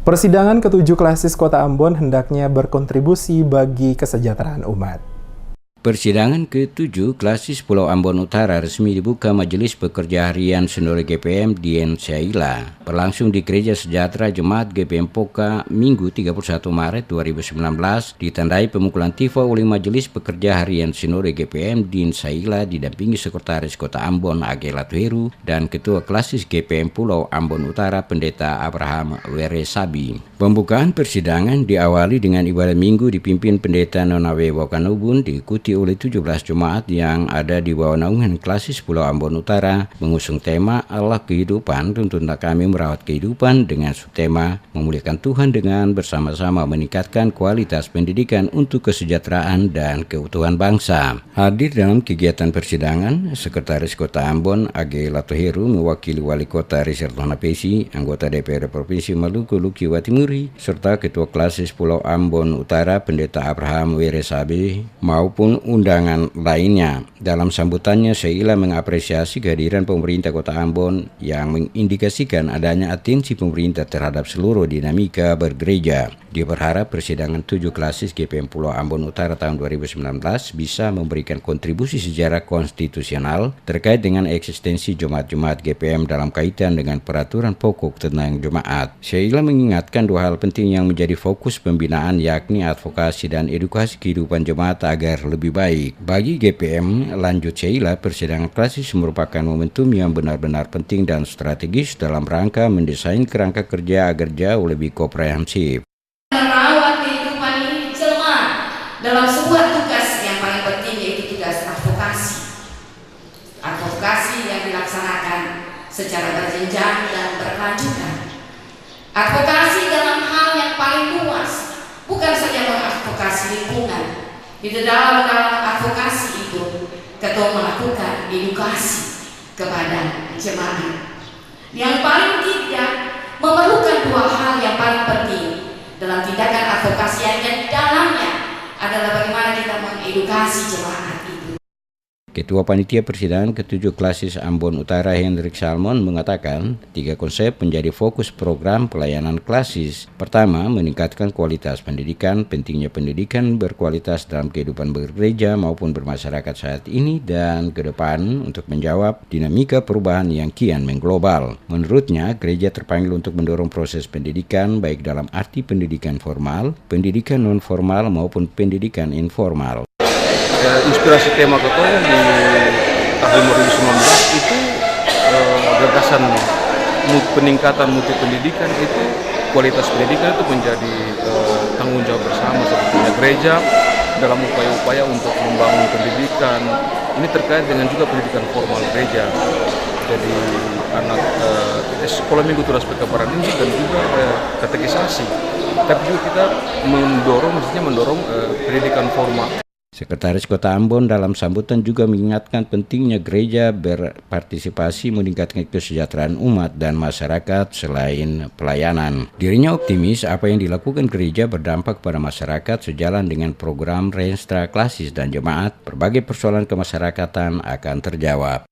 Persidangan ketujuh klasis Kota Ambon hendaknya berkontribusi bagi kesejahteraan umat. Persidangan ke-7 klasis Pulau Ambon Utara resmi dibuka Majelis Pekerja Harian Sendoro GPM Dien Saila. Berlangsung di Gereja Sejahtera Jemaat GPM Poka Minggu 31 Maret 2019, ditandai pemukulan tifa oleh Majelis Pekerja Harian Sendoro GPM Dien Saila didampingi Sekretaris Kota Ambon Age Latuheru dan Ketua Klasis GPM Pulau Ambon Utara Pendeta Abraham Weresabi. Pembukaan persidangan diawali dengan ibadah minggu dipimpin Pendeta Nonawe Wakanubun, diikuti oleh 17 jemaat yang ada di bawah naungan klasis Pulau Ambon Utara, mengusung tema Allah Kehidupan, tuntunlah kami merawat kehidupan dengan subtema memuliakan Tuhan dengan bersama-sama meningkatkan kualitas pendidikan untuk kesejahteraan dan keutuhan bangsa. Hadir dalam kegiatan persidangan, Sekretaris Kota Ambon Age Latuheru mewakili Wali Kota Richard Lonapesi, anggota DPRD Provinsi Maluku Luki Watimuri, serta Ketua Klasis Pulau Ambon Utara Pendeta Abraham Weresabi maupun undangan lainnya. Dalam sambutannya, Saila mengapresiasi kehadiran pemerintah Kota Ambon yang mengindikasikan adanya atensi pemerintah terhadap seluruh dinamika bergereja. Dia berharap persidangan 7 klasis GPM Pulau Ambon Utara tahun 2019 bisa memberikan kontribusi sejarah konstitusional terkait dengan eksistensi jemaat-jemaat GPM dalam kaitan dengan peraturan pokok tentang jemaat. Saila mengingatkan dua hal penting yang menjadi fokus pembinaan, yakni advokasi dan edukasi kehidupan jemaat agar lebih baik. Bagi GPM, lanjut Saila, persidangan klasis merupakan momentum yang benar-benar penting dan strategis dalam rangka mendesain kerangka kerja agar jauh lebih komprehensif. Merawat kehidupan ini jelma dalam sebuah tugas yang paling penting, yaitu tugas advokasi. Advokasi yang dilaksanakan secara berjenjang dan berkelanjutan. Advokasi dalam hal yang paling luas, bukan saja mengadvokasi lingkungan. Di dalam advokasi itu, ketua melakukan edukasi kepada jemaat. Yang paling tidak memerlukan dua hal yang paling penting dalam tindakan advokasi yang dalamnya adalah bagaimana kita mengedukasi jemaat itu. Ketua Panitia Persidangan ke-7 klasis Ambon Utara Hendrik Salmon mengatakan 3 konsep menjadi fokus program pelayanan klasis. Pertama, meningkatkan kualitas pendidikan, pentingnya pendidikan berkualitas dalam kehidupan bergereja maupun bermasyarakat saat ini dan ke depan untuk menjawab dinamika perubahan yang kian mengglobal. Menurutnya, gereja terpanggil untuk mendorong proses pendidikan baik dalam arti pendidikan formal, pendidikan non-formal maupun pendidikan informal. Inspirasi tema ketua di tahun 2019 itu gagasan peningkatan mutu pendidikan itu, kualitas pendidikan itu menjadi tanggung jawab bersama sebetulnya gereja dalam upaya-upaya untuk membangun pendidikan. Ini terkait dengan juga pendidikan formal gereja. Jadi anak sekolah minggu turas pekabaran ini dan juga katekisasi. Tapi juga kita mendorong pendidikan formal. Sekretaris Kota Ambon dalam sambutan juga mengingatkan pentingnya gereja berpartisipasi meningkatkan kesejahteraan umat dan masyarakat selain pelayanan. Dirinya optimis apa yang dilakukan gereja berdampak pada masyarakat sejalan dengan program Renstra Klasis dan Jemaat. Berbagai persoalan kemasyarakatan akan terjawab.